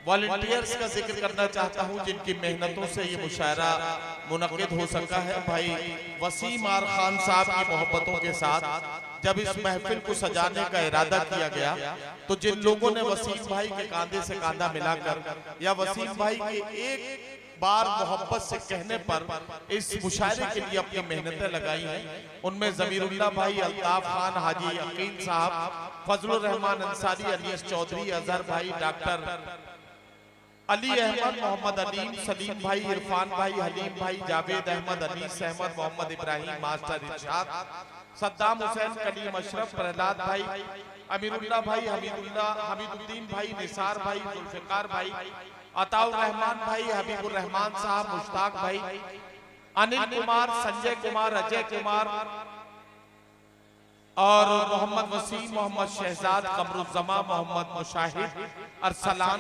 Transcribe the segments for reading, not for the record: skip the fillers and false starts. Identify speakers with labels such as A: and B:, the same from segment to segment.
A: Volunteers का जिक्र करना चाहता हूं जिनकी मेहनतों से ये मुशायरा मुनक्किद हो सका है। भाई वसीम आर खान साहब की मोहब्बतों के साथ जब इस महफिल को सजाने का इरादा किया गया तो जिन लोगों ने वसीम भाई के कांधे से कांधा मिलाकर या वसीम भाई के एक बार मोहब्बत से कहने पर इस मुशायरे के लिए अपनी मेहनतें लगाई हैं, उनमें जमीरुल्लाह भाई, अल्ताफ खान, हाजी यकीन साहब, फजलुर रहमान अंसारी, अलियस चौधरी, अजहर भाई, डॉक्टर अली अहमद, मोहम्मद अलीम, सलीम भाई, इरफान भाई, हलीम भाई, जावेद अहमद, अनीस अहमद, मोहम्मद इब्राहिम, मास्टर इरशाद, सद्दाम हुसैन, कलीम अशरफ, प्रहलाद भाई, अमीरुल्लाह भाई, हमीदुद्दीन भाई, निसार भाई, जुल्फिकार भाई, अताउर रहमान भाई, हबीबुर रहमान साहब, मुश्ताक भाई, अनिल कुमार, संजय कुमार, अजय कुमार और मोहम्मद वसीम, मोहम्मद शहजाद, कमरुज़्ज़मा, मोहम्मद मुशाहिद, अरसलान,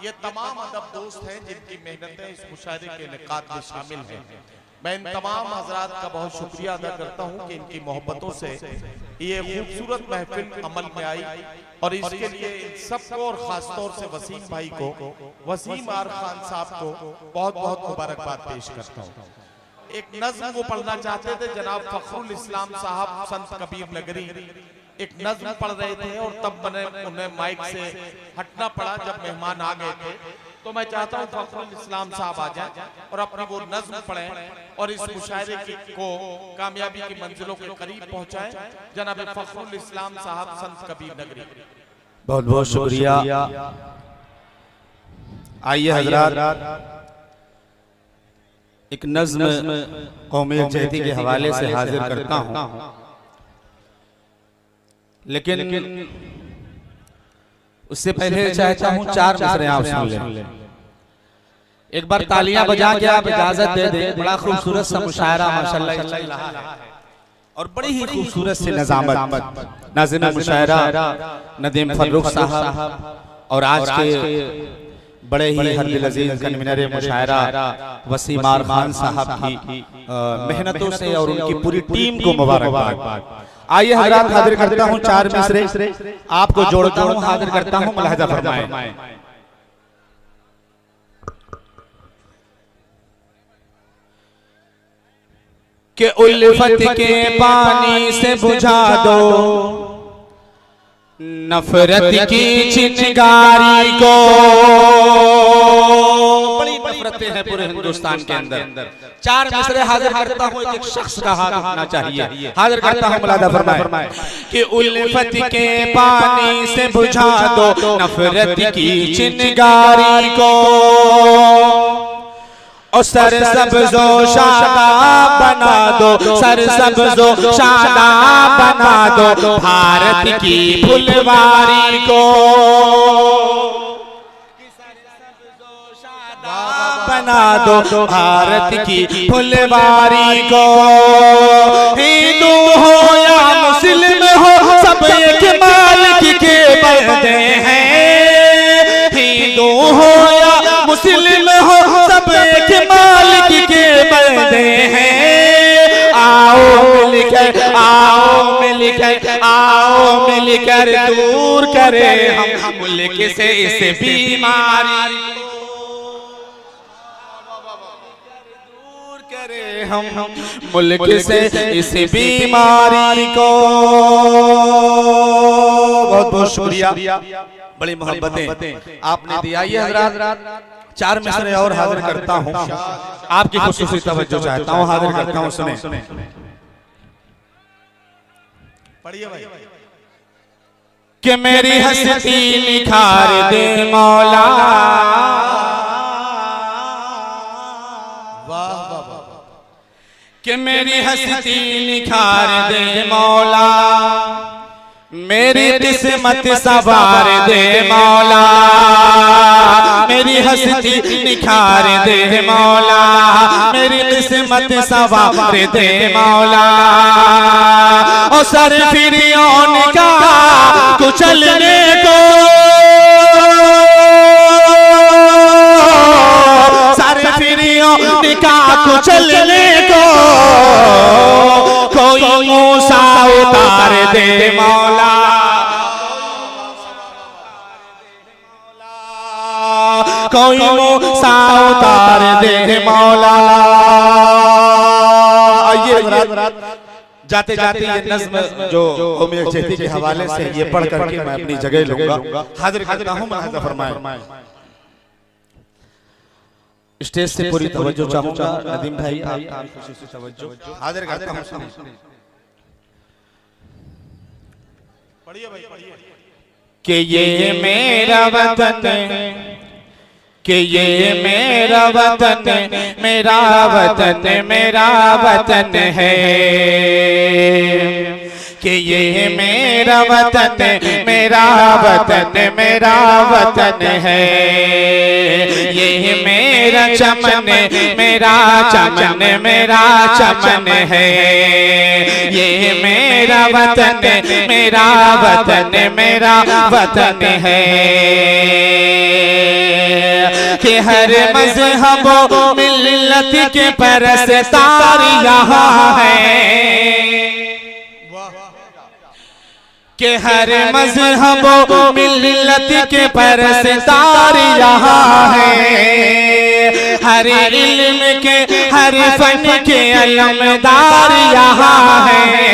A: ये तमाम अदब दोस्त हैं जिनकी मेहनतें इस मुशायरे के निकात में शामिल हैं। मैं इन तमाम हजरात का बहुत शुक्रिया अदा करता हूं कि इनकी मोहब्बतों से ये खूबसूरत महफिल अमल में आई और इसके लिए सबको और खास तौर से वसीम भाई को, वसीम आर खान साहब को बहुत बहुत मुबारकबाद पेश करता हूँ। एक नज्म वो पढ़ना चाहते थे, जनाब फखरुल इस्लाम साहब संत कबीर नगरी एक नज्म पढ़ रहे थे और तब मैंने उन्हें माइक से हटना पड़ा जब मेहमान आ गए थे। तो मैं चाहता हूँ फखरुल इस्लाम साहब आ जाएं और अपनी वो नज्म पढ़ें और इस मुशायरे को कामयाबी की मंजिलों के करीब पहुंचाएं। जनाब फखरुल इस्लाम साहब संत कबीर नगरी।
B: बहुत बहुत शुक्रिया। आइए हजरात, एक नज्म कौमी यकजहती के हवाले से हाजिर करता हूं, लेकिन उससे पहले चाहता हूं चार मिसरे आप सुन लें। एक बार तालियां बजा के आप इजाजत दे दें। बड़ा खूबसूरत सा मुशायरा माशाल्लाह चल रहा है और बड़ी ही खूबसूरत से नज़ामत। नाज़िम मुशायरा नदीम फर्रुख साहब और आज के बड़े ही हर दिल अजीज कन्वीनर मुशायरा वसीम आर खान साहब की मेहनतों से और उनकी पूरी टीम को मुबारकबाद। आइए हजरात, हाजिर करता हूं चार मिसरे, आपको जोड़ता हूं, हाजिर करता हूं, मुलाहिजा फरमाएं। कि उल्फत के पानी से बुझा दो नफरत की चिंगारी को। बड़ी नफरतें हैं पूरे हिंदुस्तान के अंदर। चार मिसरे हाजिर करता हूँ, एक शख्स का हाथ होना चाहिए। हाजिर करता हूँ, मुलाहिजा फरमाएं। कि उल्फत के पानी से बुझा दो नफरत की चिंगारी को और सरसब्ज़ो शादाब बना दो, सरसब्ज़ो शादाब बना दो भारत की फुलवारी को। बना दो भारत की फुलवारी को। हिंदू हो या मुस्लिम हो सब एक मालिक के बंदे हैं। हिंदू हो या मुस्लिम हो सब एक मालिक के बंदे हैं। आओ मिलकर, आओ मिलकर, आओ मिलकर दूर करें हम मुल्क से इस बीमारी। हम मुल्क से इस बीमारी को। बहुत बहुत शुक्रिया, बड़ी मोहब्बतें आपने दी। आइए हजरात, चार मिसरे और हाजिर करता हूँ, आपकी खुसूसी तवज्जो चाहता हूँ, हाजिर करता हूँ, सुने। पढ़िए भाई। कि मेरी हस्ती निखार दे मौला, कि मेरी हस्ती निखार दे मौला, मेरी किस्मत सवार दे मौला, मेरी हस्ती निखार दे मौला, मेरी किस्मत सवार दे मौला। और सर फिरियों का कुचलने को, सर फिरियों का कुचलने को कोई मूसा उतार दे मौला। कोई मूसा उतार दे मौला। आइए जाते जाते ये नज़्म जो कौमी यकजहती के हवाले से ये पढ़ करके मैं अपनी जगह लूंगा, हाजिर करता हूँ। मुलाहिज़ा फरमाएं। स्टेज से पूरी तवज्जो चाहूंगा। नदीम भाई आप खुशी से तवज्जो हाजिर करता हूँ।
A: पढ़िए भाई पढ़िए।
B: कि ये मेरा वतन, कि ये मेरा वतन, मेरा वतन, मेरा वतन है। कि ये मेरा वतन, मेरा वतन, मेरा वतन है। ये मेरा चमन, मेरा चमन, मेरा चमन है। ये मेरा वतन, मेरा वतन, मेरा वतन है। कि हर मज़हब मिल्लत के परस्तार यहाँ है। कि हर मज़हब मिल्लत के परस्तार यहाँ है। हर इल्म के हर फन के अलमदार यहाँ है।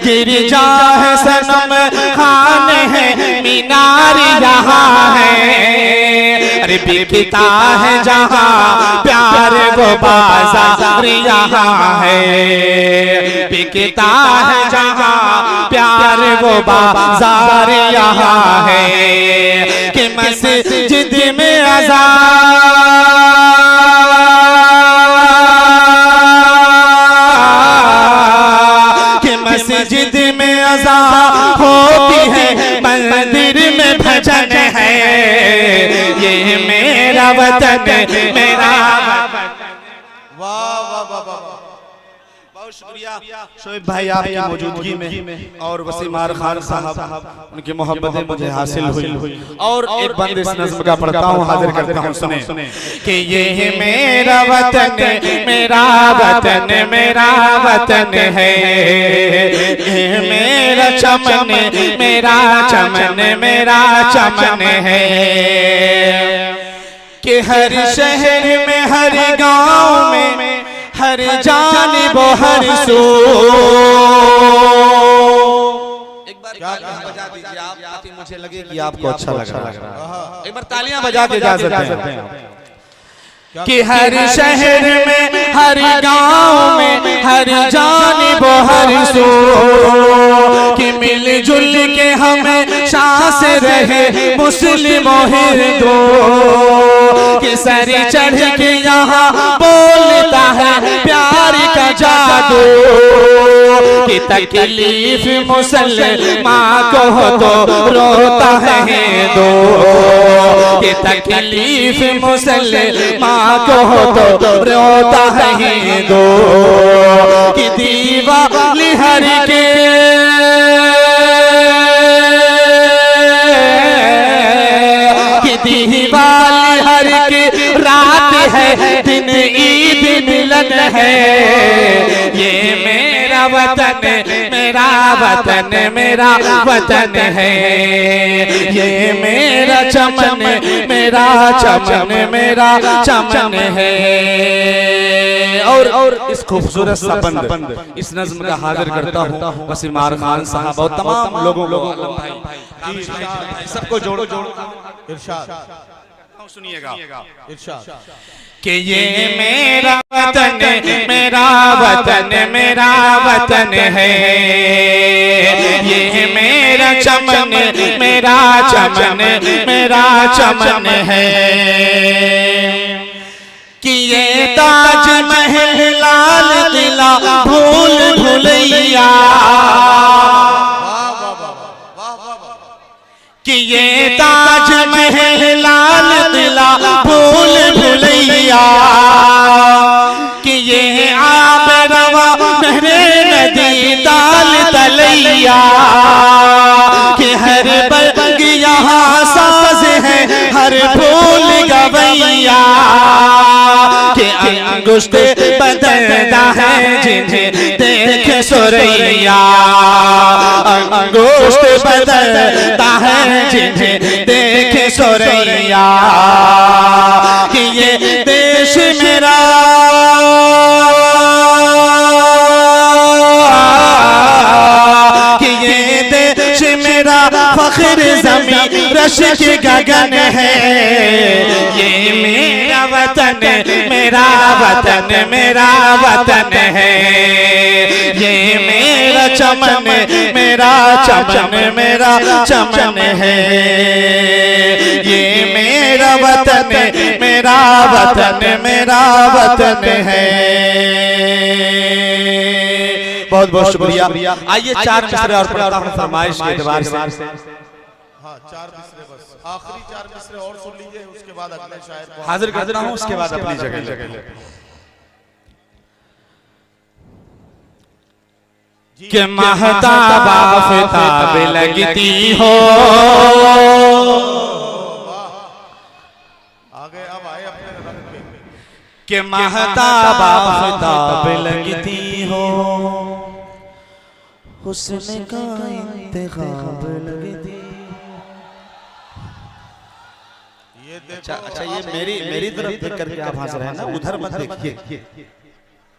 B: गिरजा है सनम खान है, मीनार यहाँ है। अरे बिकता है जहाँ प्यार वो बाजार यहाँ है। बिकता है जहाँ प्यार वो बाजार यहाँ है। कि मस्जिद में अज़ान, कि मस्जिद में अज़ान होती है, मंदिर में भजन है। ये मेरा वतन, मेरा वतन।
A: वाह वाह वाह वाह।
B: बहुत शुक्रिया शोएब भाई आपकी मौजूदगी में, और वसीमार खान साहब उनकी मोहब्बतें मुझे हासिल हुई। और एक बंद इस नज़्म का पढ़ता हूँ, हाजिर करता हूँ, सुने। कि ये मेरा वतन, मेरा वतन, मेरा वतन है। ये मेरा चमन, मेरा चमन, मेरा चमन है। कि हर शहर में, हर गांव में, हर जानिब हर सू। एक बार तालियां बजा दीजिए आप, ताकि मुझे लगे कि आपको अच्छा लग रहा है। एक बार तालियां बजा के इजाजत दें। कि हर शहर में, हर गांव में, हर जानिब हर सू। कि मिलजुल के हमें सांस रहे मुस्लिम हिंदू। कि सर चढ़ के यहाँ बोलता है प्यार का जादू। कि तकलीफ मुसलमान को हो तो रोता है हिंदू। कि तकलीफ मुसलमान को हो तो रोता है हिंदू। कि दीवाली हर के, कि दीवाली हर के रात है, दिन ईद मिलन है। ये मेरा वतन, मेरा वतन, मेरा वतन है। ये मेरा चमन, मेरा चमन, मेरा चमन है। और इस खूबसूरत सा बंद इस नज़्म का हाजिर करता हूँ वसीमार खान साहब और तमाम लोगों सबको जोड़ो
A: इरशाद
B: सुनिएगा।
A: इरशाद।
B: कि ये मेरा वतन, मेरा वतन, मेरा वतन है। ये मेरा चमन, मेरा चमन, मेरा चमन है। कि ये ताज महल लाल किला भूल भुलैया। कि ये ताज महल लाल किला भूल भुलैया। कि ये आब रवा नहरे नदी ताल तलैया। कि हर बग यहाँ साज है, हर फूल गवैया। कि अंगुष्ठ बदलता है जिन्हें देख सो सुरैया अंगूष्ठ बदलता है जिन्हें देखे सुरैया कि ये देश मेरा फख्र ज़मीं रश के गगन है ये मेरा वतन मेरा वतन मेरा वतन है ये मेरा चमन मेरा चमन मेरा चमन है ये मेरा वतन मेरा वतन मेरा वतन है। बहुत बहुत शुक्रिया। आइए चार मिसरे और पढ़ता हूं फरमाइश के एतबार से।
A: हाँ, 4 मिसरे बस, आखिरी 4 मिसरे और सुन लीजिए, उसके बाद अगले शायर को
B: हाजिर करता हूं, उसके बाद अपनी जगह ले। कि महताब आफताब लगती हो
A: आगे अब आए अपने रंग पे
B: कि महताब आफताब लगती हो हुस्न का इंतखाब लगती। अच्छा ये मेरी तरफ देख करके आप हंस रहे हैं ना, उधर मत देखिए।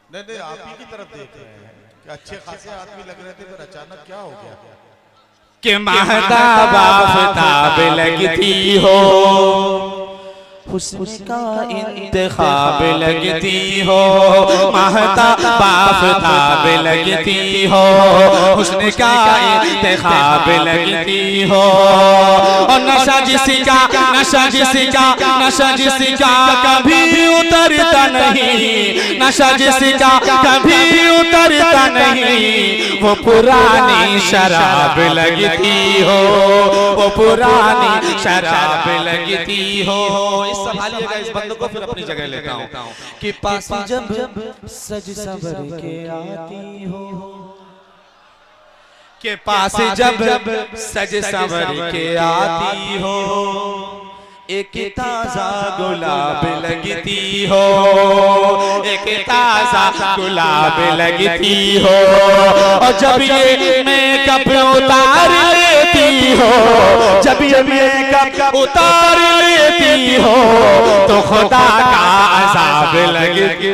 A: नहीं आप ही की तरफ देख रहे हैं कि अच्छे खासे आदमी लग रहे थे, फिर अचानक क्या हो गया
B: कि महताब आफताब लगती हो हुस्न का इंतखाब लगती हो महताब आफताब लगती हो हुस्न का इंतखाब लगती हो और नशा जिसका कभी उतरता नहीं नशा जिसका कभी उतरता नहीं वो पुरानी शराब लगती हो वो पुरानी शराब लगती हो। संभालिएगा इस बंद को, फिर अपनी जगह लेता हूँ कि पास जब सज सवर के आती हो के पास जब सज सवर के आती हो एक ताजा गुलाब लगती हो एक ताजा गुलाब लगती हो और जब ये मेकअप उतार लेती हो जब ये मेकअप उतार लेती हो तो खुदा का अज़ाब लगती।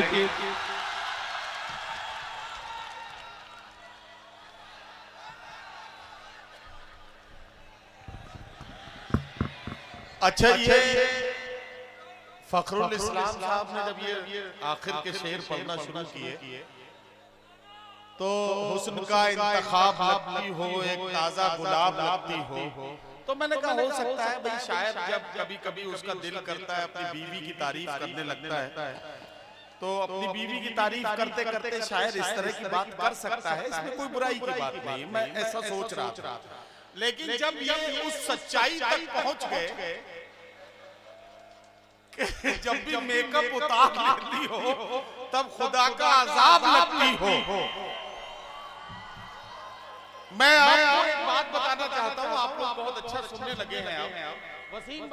A: अच्छा ये फखरुल इस्लाम साहब ने जब ये आखिर के शेर पढ़ना शुरू किए तो हुस्न का इंतखाब लगती हो एक ताजा गुलाब लगती हो तो मैंने कहा हो सकता है भाई शायद जब कभी कभी उसका दिल करता है अपनी बीवी की तारीफ करने लगता है तो अपनी बीवी की तारीफ करते करते शायद इस तरह की बात कर सकता है, इसमें कोई बुराई की बात नहीं, मैं ऐसा सोच रहा था। लेकिन जब ये उस सच्चाई तक पहुंच गए जब भी मेकअप उतार लेती हो तब खुदा का अज़ाब लगती हो। मैं आपको एक बात बताना चाहता हूँ, आप लोग बहुत अच्छा सुनने लगे हैं। आप वसीम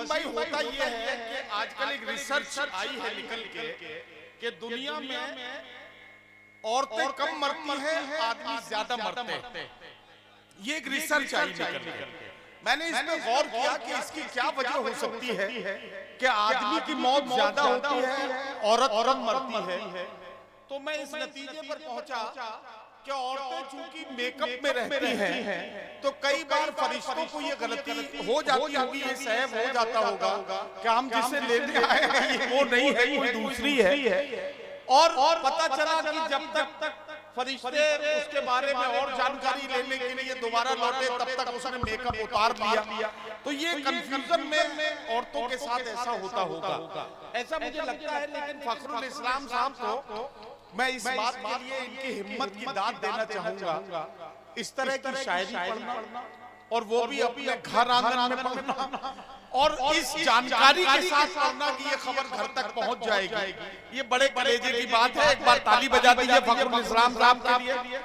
A: भाई होता ये है कि आजकल एक रिसर्च आई है निकल के कि दुनिया में औरतें कम मरती हैं, आदमी ज्यादा मरते हैं। ये एक रिसर्च आई निकल के, मैंने इसमें गौर किया कि इसकी क्या वजह हो सकती है कि आदमी की मौत ज्यादा होती है, औरत मरती है। तो मैं इस नतीजे पर पहुंचा कि औरतें चूंकि मेकअप में रहती हैं तो कई बार फरिश्तों को ये गलती हो जाती होगी, ये सहम हो जाता होगा कि हम जिसे लेने आए हैं वो नहीं है, कोई दूसरी है। और पता चला कि जब तक फरिश्ते उसके बारे में और जानकारी लेने के लिए दोबारा लौटे तब तक उसने मेकअप उतार लिया। तो ये कंफ्यूजन में औरतों के साथ ऐसा होता होगा, ऐसा मुझे लगता है। लेकिन फखरुल इस्लाम साहब को मैं इस बात के लिए इनकी हिम्मत की दाद देना चाहूंगा, इस तरह की शायरी पढ़ना और वो भी अपने घर आंगन में पढ़ना और इस जानकारी के साथ पढ़ना कि ये खबर घर तक पहुंच जाएगी, ये बड़े कलेजे की बात है। एक बार ताली बजा दीजिए फखरुल इस्लाम साहब के लिए।